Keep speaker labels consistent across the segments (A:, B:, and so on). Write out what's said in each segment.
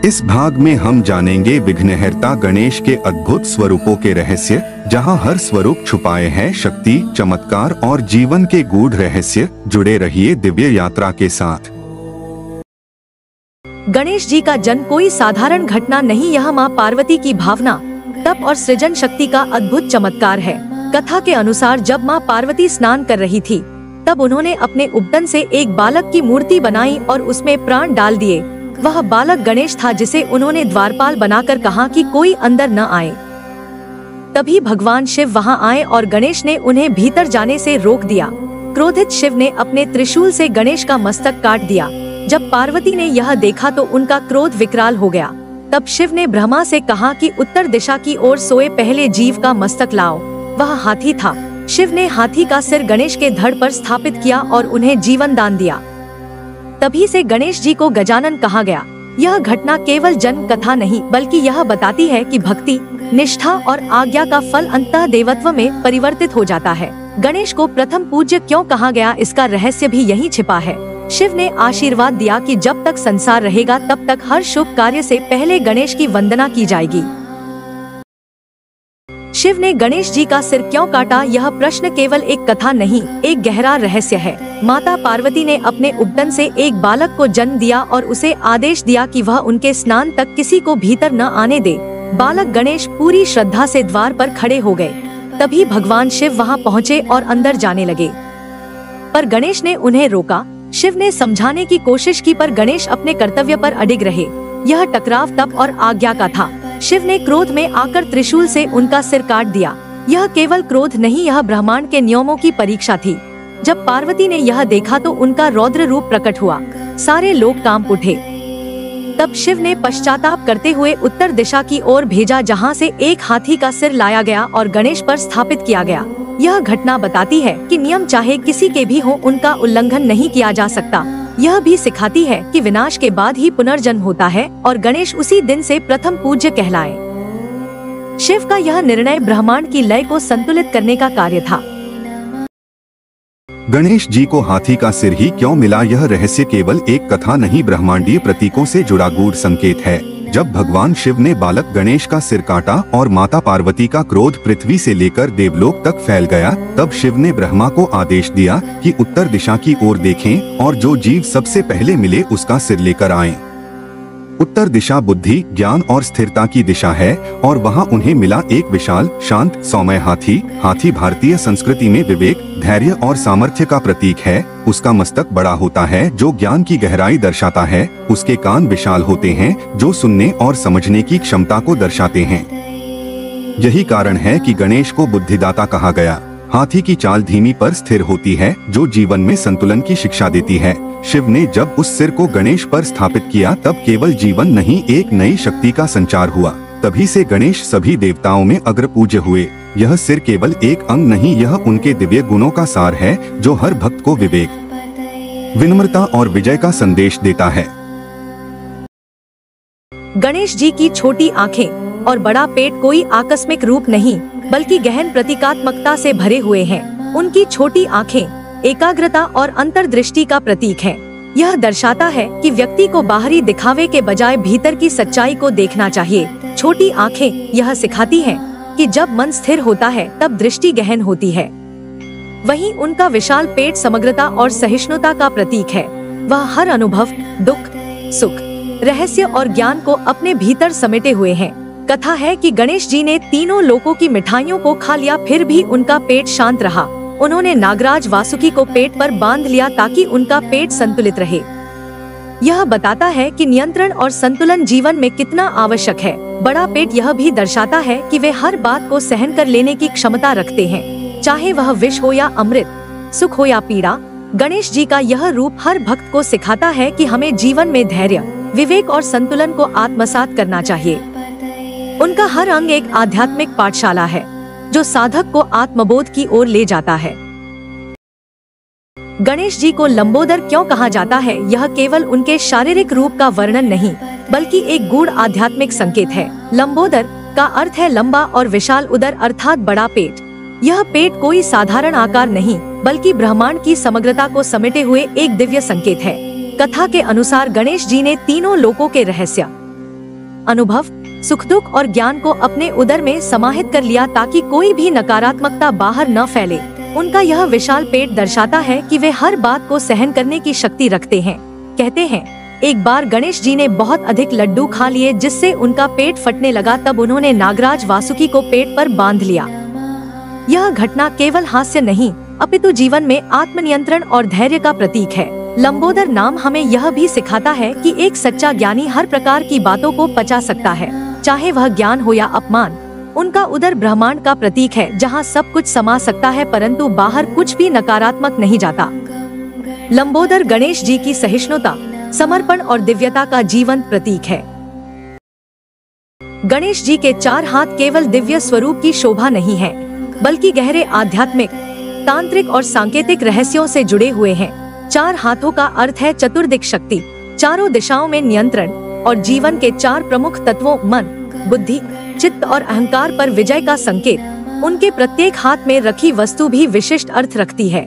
A: इस भाग में हम जानेंगे विघ्नहर्ता गणेश के अद्भुत स्वरूपों के रहस्य, जहां हर स्वरूप छुपाए हैं शक्ति, चमत्कार और जीवन के गूढ़ रहस्य। जुड़े रहिए दिव्य यात्रा के साथ।
B: गणेश जी का जन्म कोई साधारण घटना नहीं, यह माँ पार्वती की भावना, तप और सृजन शक्ति का अद्भुत चमत्कार है। कथा के अनुसार जब माँ पार्वती स्नान कर रही थी, तब उन्होंने अपने उपटन से एक बालक की मूर्ति बनाई और उसमें प्राण डाल दिए। वह बालक गणेश था, जिसे उन्होंने द्वारपाल बनाकर कहा कि कोई अंदर न आए। तभी भगवान शिव वहां आए और गणेश ने उन्हें भीतर जाने से रोक दिया। क्रोधित शिव ने अपने त्रिशूल से गणेश का मस्तक काट दिया। जब पार्वती ने यह देखा तो उनका क्रोध विकराल हो गया। तब शिव ने ब्रह्मा से कहा कि उत्तर दिशा की ओर सोए पहले जीव का मस्तक लाओ। वह हाथी था। शिव ने हाथी का सिर गणेश के धड़ पर स्थापित किया और उन्हें जीवन दान दिया। तभी से गणेश जी को गजानन कहा गया। यह घटना केवल जन्म कथा नहीं, बल्कि यह बताती है कि भक्ति, निष्ठा और आज्ञा का फल अंततः देवत्व में परिवर्तित हो जाता है। गणेश को प्रथम पूज्य क्यों कहा गया, इसका रहस्य भी यही छिपा है। शिव ने आशीर्वाद दिया कि जब तक संसार रहेगा तब तक हर शुभ कार्य से पहले गणेश की वंदना की जाएगी। शिव ने गणेश जी का सिर क्यों काटा, यह प्रश्न केवल एक कथा नहीं, एक गहरा रहस्य है। माता पार्वती ने अपने उपटन से एक बालक को जन्म दिया और उसे आदेश दिया कि वह उनके स्नान तक किसी को भीतर न आने दे। बालक गणेश पूरी श्रद्धा से द्वार पर खड़े हो गए। तभी भगवान शिव वहां पहुँचे और अंदर जाने लगे, पर गणेश ने उन्हें रोका। शिव ने समझाने की कोशिश की, पर गणेश अपने कर्तव्य पर अडिग रहे। यह टकराव तप और आज्ञा का था। शिव ने क्रोध में आकर त्रिशूल से उनका सिर काट दिया। यह केवल क्रोध नहीं, यह ब्रह्मांड के नियमों की परीक्षा थी। जब पार्वती ने यह देखा तो उनका रौद्र रूप प्रकट हुआ। सारे लोग कांप उठे। तब शिव ने पश्चाताप करते हुए उत्तर दिशा की ओर भेजा, जहां से एक हाथी का सिर लाया गया और गणेश पर स्थापित किया गया। यह घटना बताती है कि नियम चाहे किसी के भी हो, उनका उल्लंघन नहीं किया जा सकता। यह भी सिखाती है कि विनाश के बाद ही पुनर्जन्म होता है और गणेश उसी दिन से प्रथम पूज्य कहलाए। शिव का यह निर्णय ब्रह्मांड की लय को संतुलित करने का कार्य था।
A: गणेश जी को हाथी का सिर ही क्यों मिला, यह रहस्य केवल एक कथा नहीं, ब्रह्मांडीय प्रतीकों से जुड़ा गूढ़ संकेत है। जब भगवान शिव ने बालक गणेश का सिर काटा और माता पार्वती का क्रोध पृथ्वी से लेकर देवलोक तक फैल गया, तब शिव ने ब्रह्मा को आदेश दिया कि उत्तर दिशा की ओर देखें और जो जीव सबसे पहले मिले उसका सिर लेकर आएं। उत्तर दिशा बुद्धि, ज्ञान और स्थिरता की दिशा है और वहां उन्हें मिला एक विशाल, शांत, सौम्य हाथी। हाथी भारतीय संस्कृति में विवेक, धैर्य और सामर्थ्य का प्रतीक है। उसका मस्तक बड़ा होता है जो ज्ञान की गहराई दर्शाता है। उसके कान विशाल होते हैं जो सुनने और समझने की क्षमता को दर्शाते हैं। यही कारण है कि गणेश को बुद्धिदाता कहा गया। हाथी की चाल धीमी पर स्थिर होती है, जो जीवन में संतुलन की शिक्षा देती है। शिव ने जब उस सिर को गणेश पर स्थापित किया, तब केवल जीवन नहीं, एक नई शक्ति का संचार हुआ। तभी से गणेश सभी देवताओं में अग्र पूज्य हुए। यह सिर केवल एक अंग नहीं, यह उनके दिव्य गुणों का सार है, जो हर भक्त को विवेक, विनम्रता और विजय का संदेश देता है।
B: गणेश जी की छोटी आंखें और बड़ा पेट कोई आकस्मिक रूप नहीं, बल्कि गहन प्रतीकात्मकता से भरे हुए हैं। उनकी छोटी आंखें एकाग्रता और अंतर्दृष्टि का प्रतीक है। यह दर्शाता है कि व्यक्ति को बाहरी दिखावे के बजाय भीतर की सच्चाई को देखना चाहिए। छोटी आंखें यह सिखाती हैं कि जब मन स्थिर होता है तब दृष्टि गहन होती है। वहीं उनका विशाल पेट समग्रता और सहिष्णुता का प्रतीक है। वह हर अनुभव, दुख, सुख, रहस्य और ज्ञान को अपने भीतर समेटे हुए हैं। कथा है कि गणेश जी ने तीनों लोकों की मिठाइयों को खा लिया, फिर भी उनका पेट शांत रहा। उन्होंने नागराज वासुकी को पेट पर बांध लिया ताकि उनका पेट संतुलित रहे। यह बताता है कि नियंत्रण और संतुलन जीवन में कितना आवश्यक है। बड़ा पेट यह भी दर्शाता है कि वे हर बात को सहन कर लेने की क्षमता रखते हैं, चाहे वह विष हो या अमृत, सुख हो या पीड़ा। गणेश जी का यह रूप हर भक्त को सिखाता है कि हमें जीवन में धैर्य, विवेक और संतुलन को आत्मसात करना चाहिए। उनका हर अंग एक आध्यात्मिक पाठशाला है, जो साधक को आत्मबोध की ओर ले जाता है। गणेश जी को लंबोदर क्यों कहा जाता है, यह केवल उनके शारीरिक रूप का वर्णन नहीं, बल्कि एक गूढ़ आध्यात्मिक संकेत है। लंबोदर का अर्थ है लंबा और विशाल उदर अर्थात बड़ा पेट। यह पेट कोई साधारण आकार नहीं, बल्कि ब्रह्मांड की समग्रता को समेटे हुए एक दिव्य संकेत है। कथा के अनुसार गणेश जी ने तीनों लोकों के रहस्य, अनुभव, सुख दुख और ज्ञान को अपने उदर में समाहित कर लिया ताकि कोई भी नकारात्मकता बाहर न फैले। उनका यह विशाल पेट दर्शाता है कि वे हर बात को सहन करने की शक्ति रखते हैं। कहते हैं, एक बार गणेश जी ने बहुत अधिक लड्डू खा लिए जिससे उनका पेट फटने लगा। तब उन्होंने नागराज वासुकी को पेट पर बांध लिया। यह घटना केवल हास्य नहीं अपितु जीवन में आत्मनियंत्रण और धैर्य का प्रतीक है। लंबोदर नाम हमें यह भी सिखाता है कि एक सच्चा ज्ञानी हर प्रकार की बातों को पचा सकता है, चाहे वह ज्ञान हो या अपमान। उनका उदर ब्रह्मांड का प्रतीक है जहाँ सब कुछ समा सकता है परंतु बाहर कुछ भी नकारात्मक नहीं जाता। लंबोदर गणेश जी की सहिष्णुता, समर्पण और दिव्यता का जीवंत प्रतीक है। गणेश जी के 4 हाथ केवल दिव्य स्वरूप की शोभा नहीं है, बल्कि गहरे आध्यात्मिक, तांत्रिक और सांकेतिक रहस्यों से जुड़े हुए हैं। 4 हाथों का अर्थ है चतुर्दिक शक्ति, चारों दिशाओं में नियंत्रण और जीवन के 4 प्रमुख तत्वों मन, बुद्धि, चित्त और अहंकार पर विजय का संकेत। उनके प्रत्येक हाथ में रखी वस्तु भी विशिष्ट अर्थ रखती है।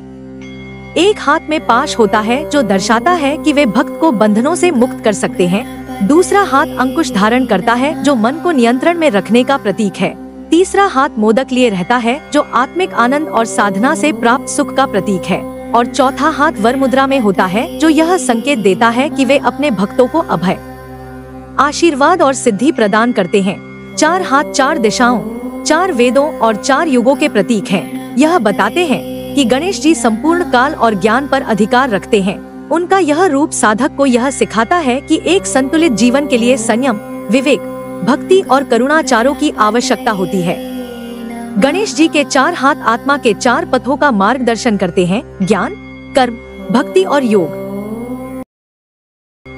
B: एक हाथ में पाश होता है जो दर्शाता है कि वे भक्त को बंधनों से मुक्त कर सकते हैं। दूसरा हाथ अंकुश धारण करता है जो मन को नियंत्रण में रखने का प्रतीक है। तीसरा हाथ मोदक लिए रहता है जो आत्मिक आनंद और साधना से प्राप्त सुख का प्रतीक है। और चौथा हाथ वर मुद्रा में होता है जो यह संकेत देता है कि वे अपने भक्तों को अभय, आशीर्वाद और सिद्धि प्रदान करते हैं। 4 हाथ 4 दिशाओं, 4 वेदों और 4 युगों के प्रतीक हैं। यह बताते हैं कि गणेश जी संपूर्ण काल और ज्ञान पर अधिकार रखते हैं। उनका यह रूप साधक को यह सिखाता है कि एक संतुलित जीवन के लिए संयम, विवेक, भक्ति और करुणा चारों की आवश्यकता होती है। गणेश जी के 4 हाथ आत्मा के 4 पथों का मार्गदर्शन करते हैं, ज्ञान, कर्म, भक्ति और योग।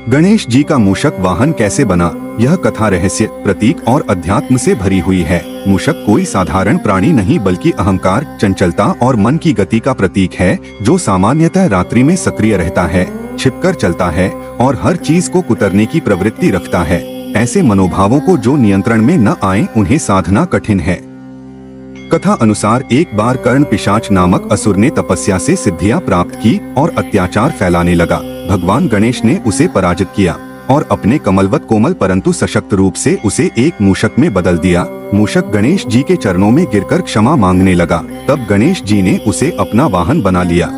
A: गणेश जी का मूषक वाहन कैसे बना? यह कथा रहस्य, प्रतीक और अध्यात्म से भरी हुई है। मूषक कोई साधारण प्राणी नहीं बल्कि अहंकार, चंचलता और मन की गति का प्रतीक है जो सामान्यतः रात्रि में सक्रिय रहता है, छिपकर चलता है और हर चीज को कुतरने की प्रवृत्ति रखता है। ऐसे मनोभावों को जो नियंत्रण में न आए उन्हें साधना कठिन है। कथा अनुसार एक बार कर्ण पिशाच नामक असुर ने तपस्या से सिद्धियां प्राप्त की और अत्याचार फैलाने लगा। भगवान गणेश ने उसे पराजित किया और अपने कमलवत कोमल परंतु सशक्त रूप से उसे एक मूषक में बदल दिया। मूषक गणेश जी के चरणों में गिरकर क्षमा मांगने लगा। तब गणेश जी ने उसे अपना वाहन बना लिया।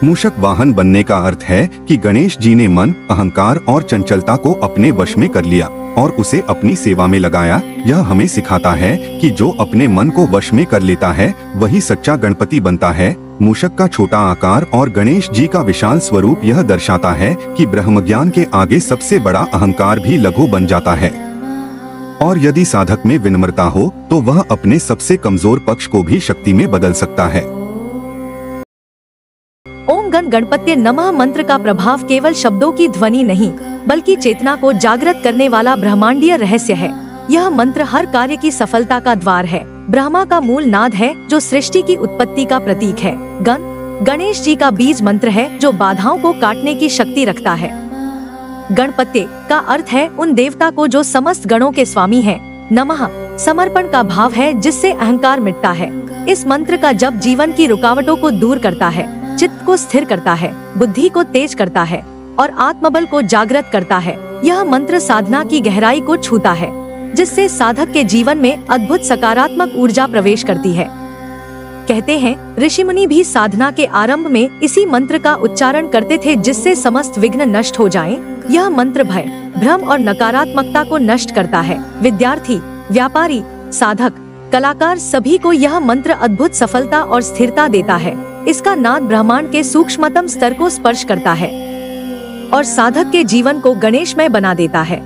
A: मूषक वाहन बनने का अर्थ है कि गणेश जी ने मन, अहंकार और चंचलता को अपने वश में कर लिया और उसे अपनी सेवा में लगाया। यह हमें सिखाता है कि जो अपने मन को वश में कर लेता है वही सच्चा गणपति बनता है। मूषक का छोटा आकार और गणेश जी का विशाल स्वरूप यह दर्शाता है कि ब्रह्मज्ञान के आगे सबसे बड़ा अहंकार भी लघु बन जाता है और यदि साधक में विनम्रता हो तो वह अपने सबसे कमजोर पक्ष को भी शक्ति में बदल सकता है।
B: ओम गण गणपत्य नमः मंत्र का प्रभाव केवल शब्दों की ध्वनि नहीं बल्कि चेतना को जागृत करने वाला ब्रह्मांडीय रहस्य है। यह मंत्र हर कार्य की सफलता का द्वार है। ब्रह्मा का मूल नाद है जो सृष्टि की उत्पत्ति का प्रतीक है। गणेश जी का बीज मंत्र है जो बाधाओं को काटने की शक्ति रखता है। गणपत्य का अर्थ है उन देवता को जो समस्त गणों के स्वामी हैं। नमः समर्पण का भाव है जिससे अहंकार मिटता है। इस मंत्र का जप जीवन की रुकावटों को दूर करता है, चित्त को स्थिर करता है, बुद्धि को तेज करता है और आत्मबल को जागृत करता है। यह मंत्र साधना की गहराई को छूता है जिससे साधक के जीवन में अद्भुत सकारात्मक ऊर्जा प्रवेश करती है। कहते हैं ऋषि मुनि भी साधना के आरंभ में इसी मंत्र का उच्चारण करते थे जिससे समस्त विघ्न नष्ट हो जाएं। यह मंत्र भय, भ्रम और नकारात्मकता को नष्ट करता है। विद्यार्थी, व्यापारी, साधक, कलाकार सभी को यह मंत्र अद्भुत सफलता और स्थिरता देता है। इसका नाद ब्रह्मांड के सूक्ष्मतम स्तर को स्पर्श करता है और साधक के जीवन को गणेशमय बना देता है।